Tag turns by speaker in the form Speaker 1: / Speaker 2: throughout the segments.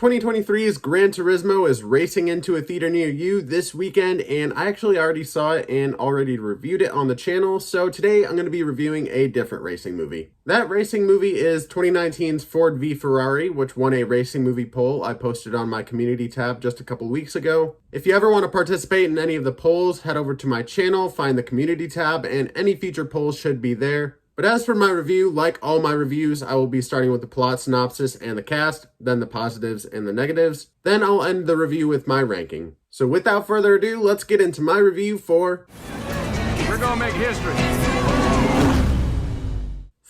Speaker 1: 2023's Gran Turismo is racing into a theater near you this weekend, and I actually already saw it and already reviewed it on the channel, so today I'm going to be reviewing a different racing movie. That racing movie is 2019's Ford v Ferrari, which won a racing movie poll I posted on my community tab just a couple weeks ago. If you ever want to participate in any of the polls, head over to my channel, find the community tab, and any future polls should be there. But as for my review, like all my reviews, I will be starting with the plot synopsis and the cast, then the positives and the negatives. Then I'll end the review with my ranking. So without further ado, let's get into my review for...
Speaker 2: We're gonna make history.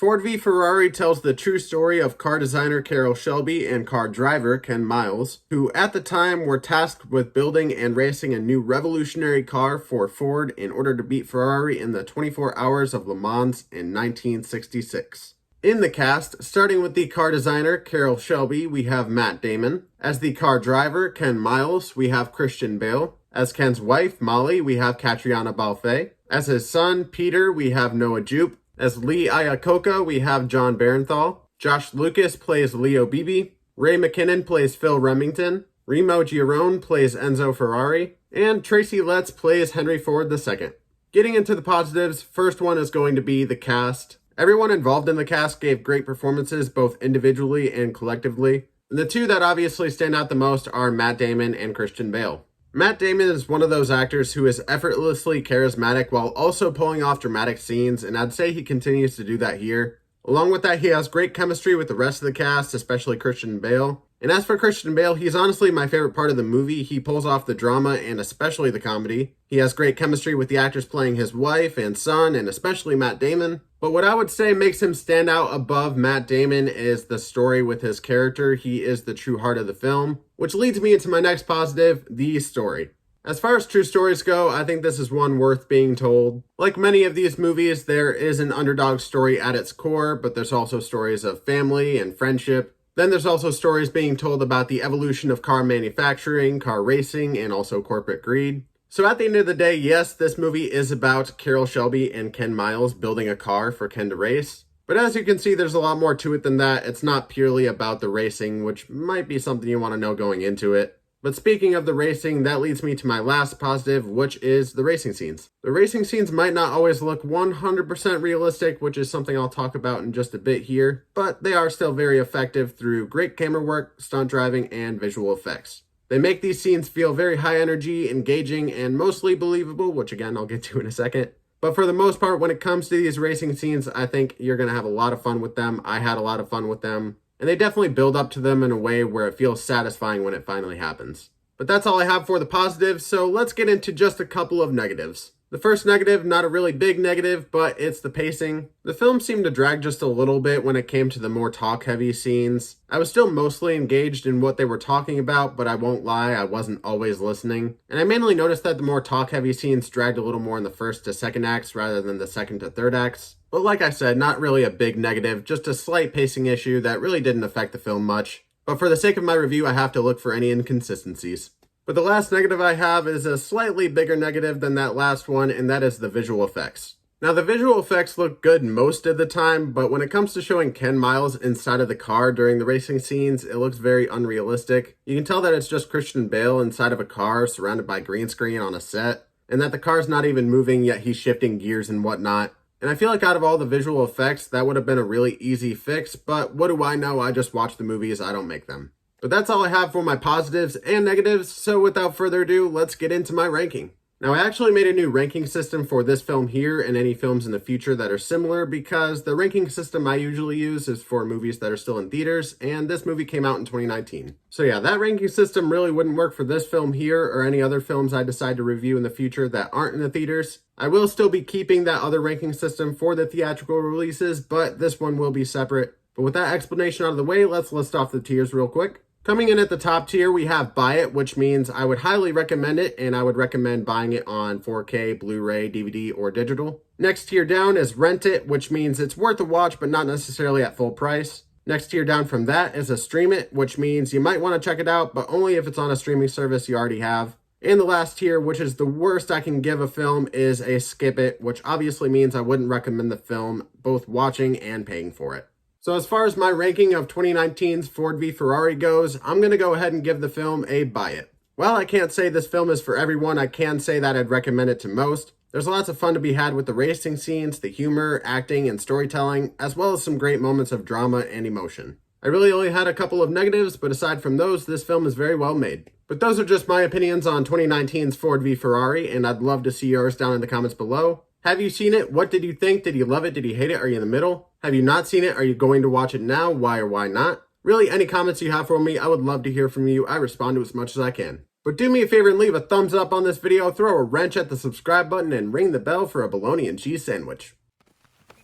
Speaker 1: Ford v Ferrari tells the true story of car designer Carroll Shelby and car driver Ken Miles, who at the time were tasked with building and racing a new revolutionary car for Ford in order to beat Ferrari in the 24 Hours of Le Mans in 1966. In the cast, starting with the car designer Carroll Shelby, we have Matt Damon. As the car driver Ken Miles, we have Christian Bale. As Ken's wife Molly, we have Catriona Balfe. As his son Peter, we have Noah Jupe. As Lee Iacocca, we have John Barenthal. Josh Lucas plays Leo Beebe. Ray McKinnon plays Phil Remington. Remo Giron plays Enzo Ferrari. And Tracy Letts plays Henry Ford II. Getting into the positives, first one is going to be the cast. Everyone involved in the cast gave great performances both individually and collectively. And the two that obviously stand out the most are Matt Damon and Christian Bale. Matt Damon is one of those actors who is effortlessly charismatic while also pulling off dramatic scenes, and I'd say he continues to do that here. Along with that, he has great chemistry with the rest of the cast, especially Christian Bale. And as for Christian Bale, he's honestly my favorite part of the movie. He pulls off the drama and especially the comedy. He has great chemistry with the actors playing his wife and son, and especially Matt Damon. But what I would say makes him stand out above Matt Damon is the story with his character. He is the true heart of the film, which leads me into my next positive, the story. As far as true stories go, I think this is one worth being told. Like many of these movies, there is an underdog story at its core, but there's also stories of family and friendship. Then there's also stories being told about the evolution of car manufacturing, car racing, and also corporate greed. So at the end of the day, yes, this movie is about Carroll Shelby and Ken Miles building a car for Ken to race. But as you can see, there's a lot more to it than that. It's not purely about the racing, which might be something you want to know going into it. But speaking of the racing, that leads me to my last positive, which is the racing scenes. The racing scenes might not always look 100% realistic, which is something I'll talk about in just a bit here, but they are still very effective through great camera work, stunt driving, and visual effects. They make these scenes feel very high energy, engaging, and mostly believable, which again, I'll get to in a second. But for the most part, when it comes to these racing scenes, I think you're going to have a lot of fun with them. I had a lot of fun with them. And they definitely build up to them in a way where it feels satisfying when it finally happens. But that's all I have for the positives, so let's get into just a couple of negatives. The first negative, not a really big negative, but it's the pacing. The film seemed to drag just a little bit when it came to the more talk-heavy scenes. I was still mostly engaged in what they were talking about, but I won't lie, I wasn't always listening. And I mainly noticed that the more talk-heavy scenes dragged a little more in the first to second acts rather than the second to third acts. But like I said, not really a big negative, just a slight pacing issue that really didn't affect the film much. But for the sake of my review, I have to look for any inconsistencies. But the last negative I have is a slightly bigger negative than that last one, and that is the visual effects. Now, the visual effects look good most of the time, but when it comes to showing Ken Miles inside of the car during the racing scenes, it looks very unrealistic. You can tell that it's just Christian Bale inside of a car surrounded by green screen on a set, and that the car's not even moving, yet he's shifting gears and whatnot. And I feel like out of all the visual effects, that would have been a really easy fix, but what do I know? I just watch the movies, I don't make them. But that's all I have for my positives and negatives, so without further ado, let's get into my ranking. Now, I actually made a new ranking system for this film here and any films in the future that are similar because the ranking system I usually use is for movies that are still in theaters, and this movie came out in 2019. So yeah, that ranking system really wouldn't work for this film here or any other films I decide to review in the future that aren't in the theaters. I will still be keeping that other ranking system for the theatrical releases, but this one will be separate. But with that explanation out of the way, let's list off the tiers real quick. Coming in at the top tier, we have Buy It, which means I would highly recommend it, and I would recommend buying it on 4K, Blu-ray, DVD, or digital. Next tier down is Rent It, which means it's worth a watch, but not necessarily at full price. Next tier down from that is a Stream It, which means you might want to check it out, but only if it's on a streaming service you already have. And the last tier, which is the worst I can give a film, is a Skip It, which obviously means I wouldn't recommend the film, both watching and paying for it. So as far as my ranking of 2019's Ford v Ferrari goes, I'm going to go ahead and give the film a buy it. While I can't say this film is for everyone, I can say that I'd recommend it to most. There's lots of fun to be had with the racing scenes, the humor, acting, and storytelling, as well as some great moments of drama and emotion. I really only had a couple of negatives, but aside from those, this film is very well made. But those are just my opinions on 2019's Ford v Ferrari, and I'd love to see yours down in the comments below. Have you seen it? What did you think? Did you love it? Did you hate it? Are you in the middle? Have you not seen it? Are you going to watch it now? Why or why not? Really, any comments you have for me, I would love to hear from you. I respond to as much as I can. But do me a favor and leave a thumbs up on this video, throw a wrench at the subscribe button, and ring the bell for a bologna and cheese sandwich.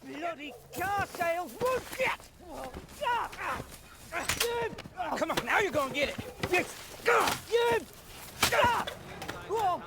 Speaker 3: Bloody car sales won't get!
Speaker 2: Come on, now you're gonna get it.
Speaker 3: You!